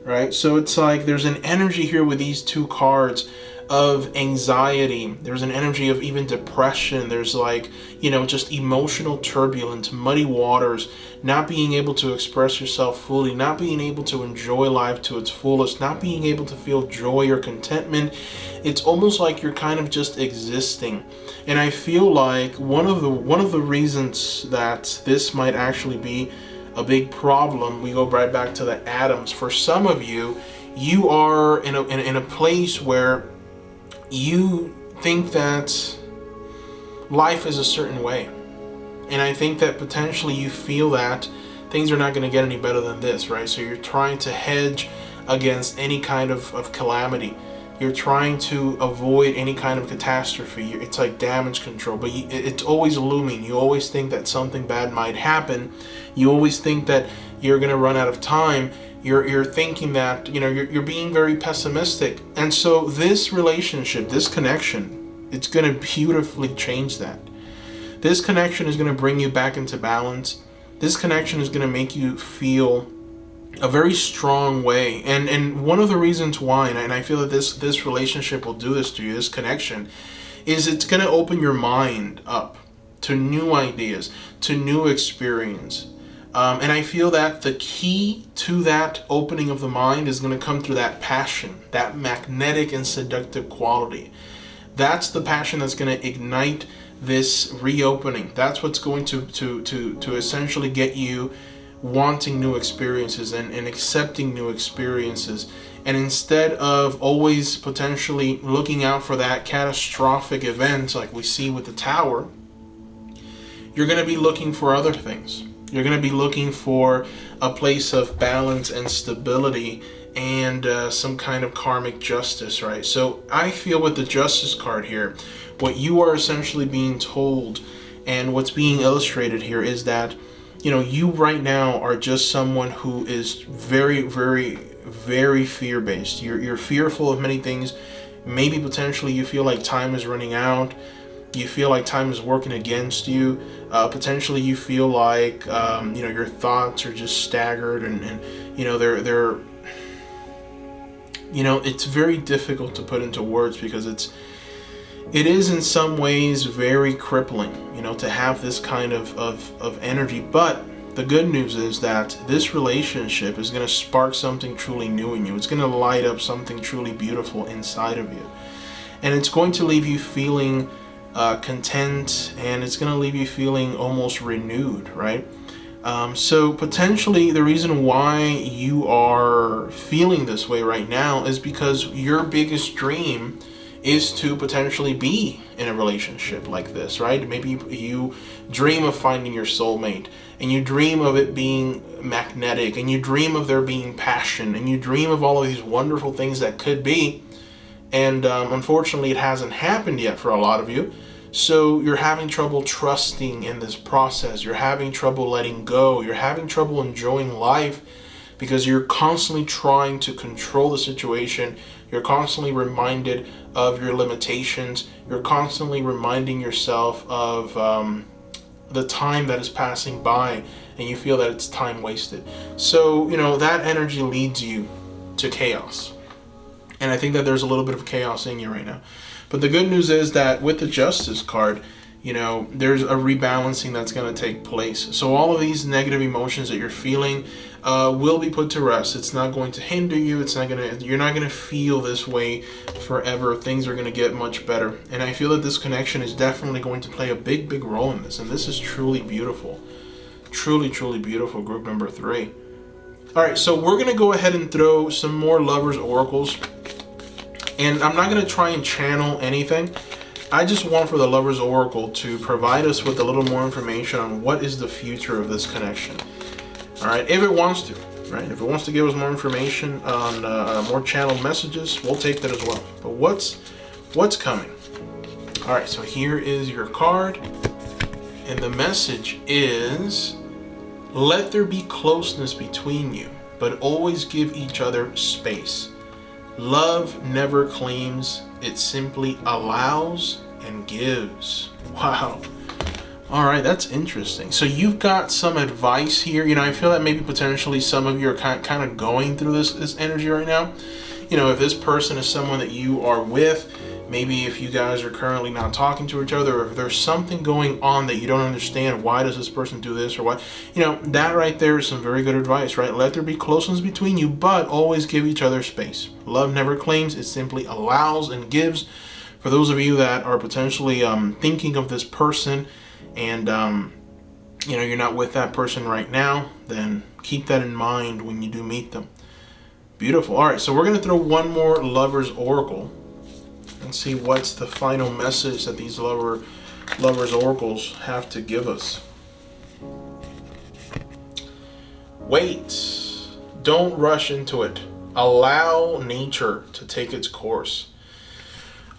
right? So it's like there's an energy here with these two cards of anxiety. There's an energy of even depression. There's like, just emotional turbulence, muddy waters, not being able to express yourself fully, not being able to enjoy life to its fullest, not being able to feel joy or contentment. It's almost like you're kind of just existing. And I feel like one of the reasons that this might actually be a big problem, we go right back to the atoms. For some of you, you are in a place where you think that life is a certain way. And I think that potentially you feel that things are not going to get any better than this, right? So you're trying to hedge against any kind of calamity. You're trying to avoid any kind of catastrophe. It's like damage control, but it's always looming. You always think that something bad might happen. You always think that you're going to run out of time. You're thinking that, you're being very pessimistic. And so this relationship, this connection, it's going to beautifully change that. This connection is going to bring you back into balance. This connection is going to make you feel a very strong way. And one of the reasons why, and I feel that this relationship will do this to you, this connection, is it's going to open your mind up to new ideas, to new experience. And I feel that the key to that opening of the mind is going to come through that passion, that magnetic and seductive quality. That's the passion that's going to ignite this reopening. That's what's going to essentially get you wanting new experiences and accepting new experiences. And instead of always potentially looking out for that catastrophic event like we see with the tower, you're going to be looking for other things. You're going to be looking for a place of balance and stability and some kind of karmic justice, right? So I feel with the Justice card here, what you are essentially being told and what's being illustrated here is that, you right now are just someone who is very, very, very fear-based. You're fearful of many things. Maybe potentially you feel like time is running out. You feel like time is working against you. Potentially you feel like, your thoughts are just staggered and they're it's very difficult to put into words because it is in some ways very crippling, to have this kind of energy. But the good news is that this relationship is going to spark something truly new in you. It's going to light up something truly beautiful inside of you. And it's going to leave you feeling content, and it's going to leave you feeling almost renewed, right? So potentially the reason why you are feeling this way right now is because your biggest dream is to potentially be in a relationship like this, right? Maybe you dream of finding your soulmate, and you dream of it being magnetic, and you dream of there being passion, and you dream of all of these wonderful things that could be. And unfortunately, it hasn't happened yet for a lot of you. So you're having trouble trusting in this process. You're having trouble letting go. You're having trouble enjoying life because you're constantly trying to control the situation. You're constantly reminded of your limitations. You're constantly reminding yourself of the time that is passing by, and you feel that it's time wasted. So, that energy leads you to chaos. And I think that there's a little bit of chaos in you right now. But the good news is that with the Justice card, there's a rebalancing that's going to take place. So all of these negative emotions that you're feeling will be put to rest. It's not going to hinder you. You're not going to feel this way forever. Things are going to get much better. And I feel that this connection is definitely going to play a big, big role in this. And this is truly beautiful. Truly, truly beautiful, group number 3. All right, so we're going to go ahead and throw some more Lovers Oracles. And I'm not going to try and channel anything. I just want for the Lovers Oracle to provide us with a little more information on what is the future of this connection. All right, if it wants to, right? If it wants to give us more information on more channeled messages, we'll take that as well. But what's coming? All right, so here is your card. And the message is, let there be closeness between you, but always give each other space. Love never claims, it simply allows and gives. Wow. All right, that's interesting. So you've got some advice here. I feel that maybe potentially some of you are kind of going through this energy right now. if this person is someone that you are with, maybe if you guys are currently not talking to each other, or if there's something going on that you don't understand, why does this person do this or what, that right there is some very good advice, right? Let there be closeness between you, but always give each other space. Love never claims, it simply allows and gives. For those of you that are potentially thinking of this person and you're not with that person right now, then keep that in mind when you do meet them. Beautiful. All right, so we're going to throw one more Lover's Oracle and see what's the final message that these Lover's Oracles have to give us. Wait. Don't rush into it. Allow nature to take its course.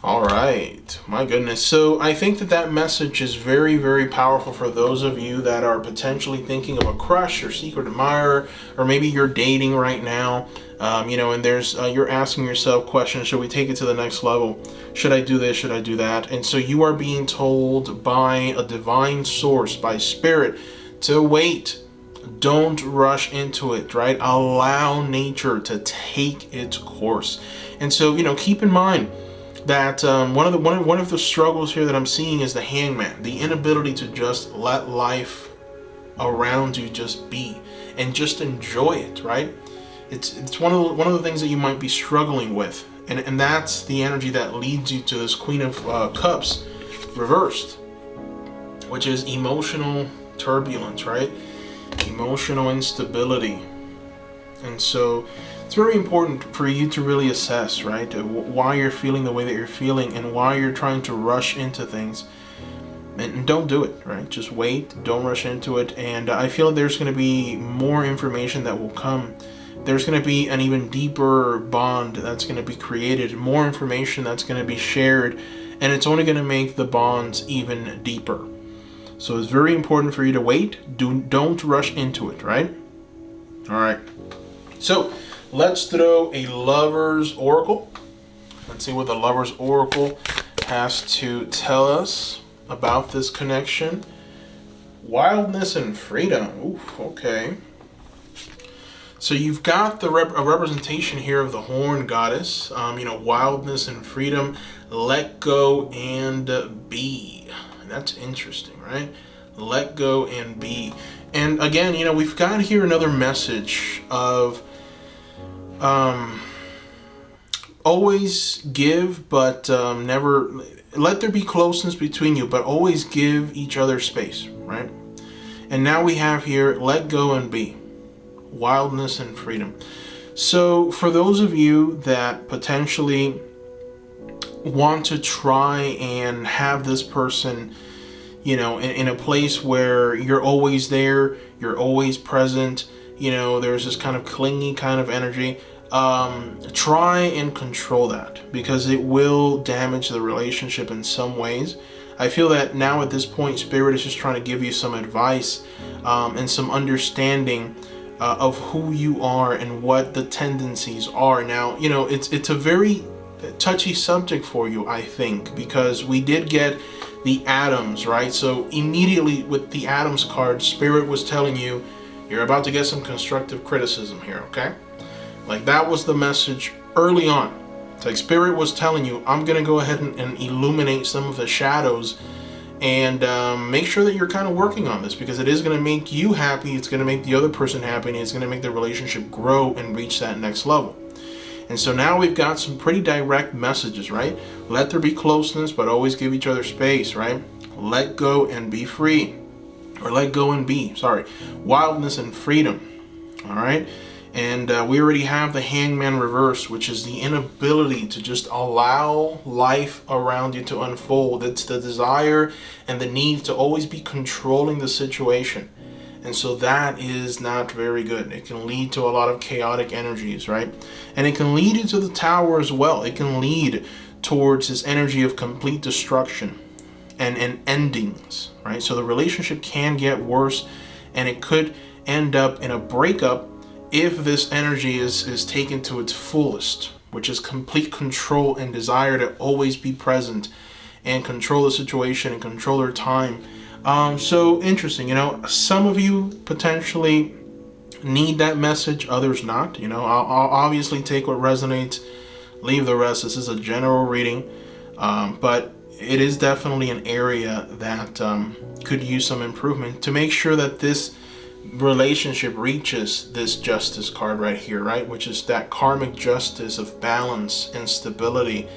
All right, my goodness. So I think that message is very, very powerful for those of you that are potentially thinking of a crush or secret admirer, or maybe you're dating right now, and there's you're asking yourself questions. Should we take it to the next level? Should I do this? Should I do that? And so you are being told by a divine source, by spirit, to wait. Don't rush into it, right? Allow nature to take its course. And so, keep in mind that one of the struggles here that I'm seeing is the Hangman, the inability to just let life around you just be and just enjoy it, right? It's one of the things that you might be struggling with, and that's the energy that leads you to this Queen of Cups reversed, which is emotional turbulence, right? Emotional instability. And so it's very important for you to really assess, right, why you're feeling the way that you're feeling and why you're trying to rush into things. And don't do it, right? Just wait, don't rush into it. And I feel there's going to be more information that will come. There's going to be an even deeper bond that's going to be created, more information that's going to be shared, and it's only going to make the bonds even deeper. So it's very important for you to wait. Don't rush into it, right? All right. So let's throw a Lover's Oracle. Let's see what the Lover's Oracle has to tell us about this connection. Wildness and freedom. Oof, okay. So you've got a representation here of the Horn Goddess. Wildness and freedom. Let go and be. That's interesting, right? Let go and be. And again, we've got here another message of always give, but never let there be closeness between you, but always give each other space, right? And now we have here, let go and be. Wildness and freedom. So for those of you that potentially want to try and have this person, in a place where you're always there, you're always present, there's this kind of clingy kind of energy, try and control that, because it will damage the relationship in some ways. I feel that now at this point, Spirit is just trying to give you some advice and some understanding of who you are and what the tendencies are. Now, it's a very touchy subject for you, I think, because we did get the Atoms, right? So immediately with the Atoms card, Spirit was telling you, you're about to get some constructive criticism here, okay? Like, that was the message early on. It's like Spirit was telling you, I'm going to go ahead and illuminate some of the shadows and make sure that you're kind of working on this, because it is going to make you happy, it's going to make the other person happy, and it's going to make the relationship grow and reach that next level. And so now we've got some pretty direct messages, right? Let there be closeness, but always give each other space, right? Let go and be free. Or let go and be, wildness and freedom, all right? And we already have the Hangman reverse, which is the inability to just allow life around you to unfold. It's the desire and the need to always be controlling the situation. And so that is not very good. It can lead to a lot of chaotic energies, right? And it can lead into the Tower as well. It can lead towards this energy of complete destruction and endings, right? So the relationship can get worse, and it could end up in a breakup if this energy is taken to its fullest, which is complete control and desire to always be present and control the situation and control their time. So interesting, some of you potentially need that message, others not. You know, I'll obviously take what resonates, leave the rest. This is a general reading, but it is definitely an area that could use some improvement to make sure that this relationship reaches this justice card right here, right? Which is that karmic justice of balance and stability.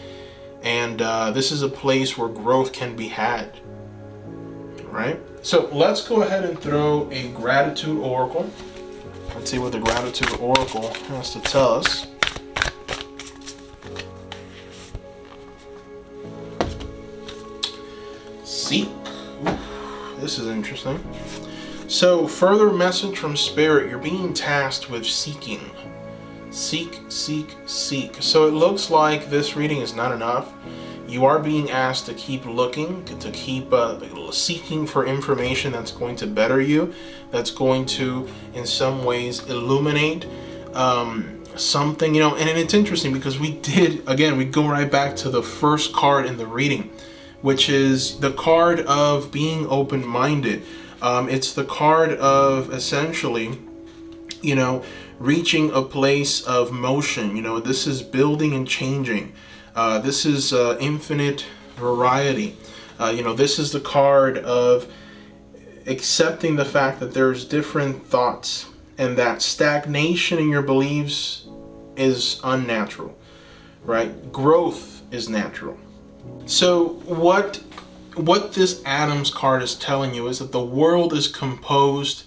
And this is a place where growth can be had, right? So let's go ahead and throw a gratitude oracle. Let's see what the gratitude oracle has to tell us. Seek. This is interesting. So, further message from Spirit, you're being tasked with seeking. Seek, seek, seek. So it looks like this reading is not enough. You are being asked to keep looking, to keep seeking for information that's going to better you, that's going to, in some ways, illuminate something, you know. And it's interesting because we go right back to the first card in the reading, which is the card of being open-minded. It's the card of essentially, you know, reaching a place of motion. You know, this is building and changing. This is infinite variety. You know, this is the card of accepting the fact that there's different thoughts and that stagnation in your beliefs is unnatural, right? Growth is natural. So what this Adams card is telling you is that the world is composed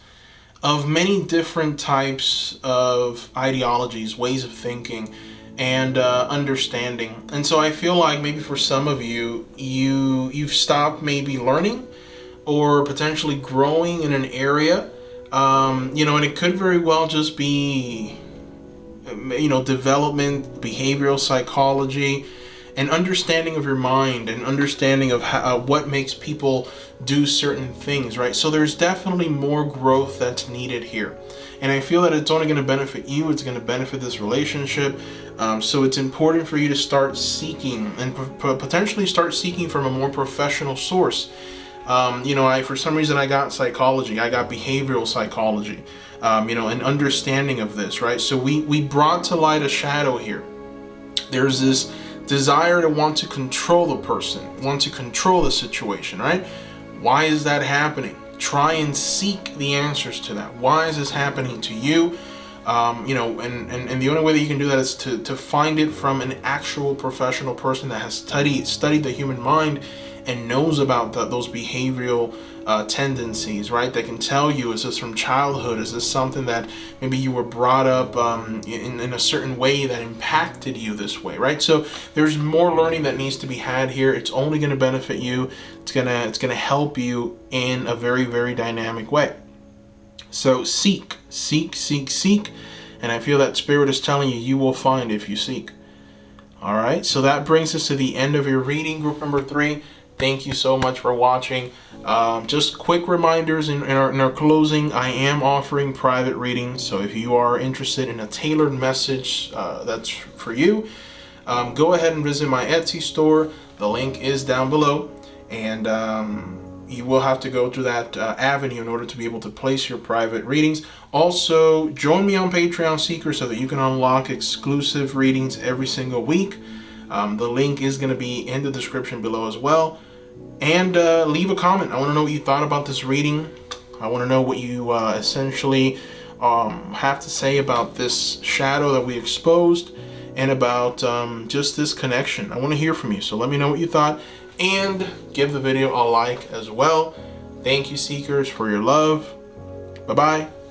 of many different types of ideologies, ways of thinking, and understanding. And so I feel like maybe for some of you, you've stopped maybe learning or potentially growing in an area, you know, and it could very well just be, you know, development, behavioral psychology, an understanding of your mind, and understanding of how, what makes people do certain things, right? So there's definitely more growth that's needed here. And I feel that it's only going to benefit you, it's going to benefit this relationship. So it's important for you to start seeking and potentially start seeking from a more professional source. You know, for some reason I got psychology, I got behavioral psychology, you know, an understanding of this, right? So we brought to light a shadow here. There's this desire to want to control the person, want to control the situation, right? Why is that happening? Try and seek the answers to that. Why is this happening to you? You know, and the only way that you can do that is to find it from an actual professional person that has studied the human mind and knows about those behavioral tendencies, right? They can tell you, is this from childhood? Is this something that maybe you were brought up in a certain way that impacted you this way, right? So there's more learning that needs to be had here. It's only going to benefit you. It's gonna help you in a very, very dynamic way. So seek, seek, seek, seek. And I feel that Spirit is telling you, you will find if you seek. All right, so that brings us to the end of your reading, group number 3. Thank you so much for watching. Just quick reminders in our closing, I am offering private readings. So if you are interested in a tailored message that's for you, go ahead and visit my Etsy store. The link is down below. And you will have to go through that avenue in order to be able to place your private readings. Also, join me on Patreon Seeker so that you can unlock exclusive readings every single week. The link is going to be in the description below as well. And leave a comment. I want to know what you thought about this reading. I want to know what you essentially have to say about this shadow that we exposed and about just this connection. I want to hear from you. So let me know what you thought and give the video a like as well. Thank you, Seekers, for your love. Bye-bye.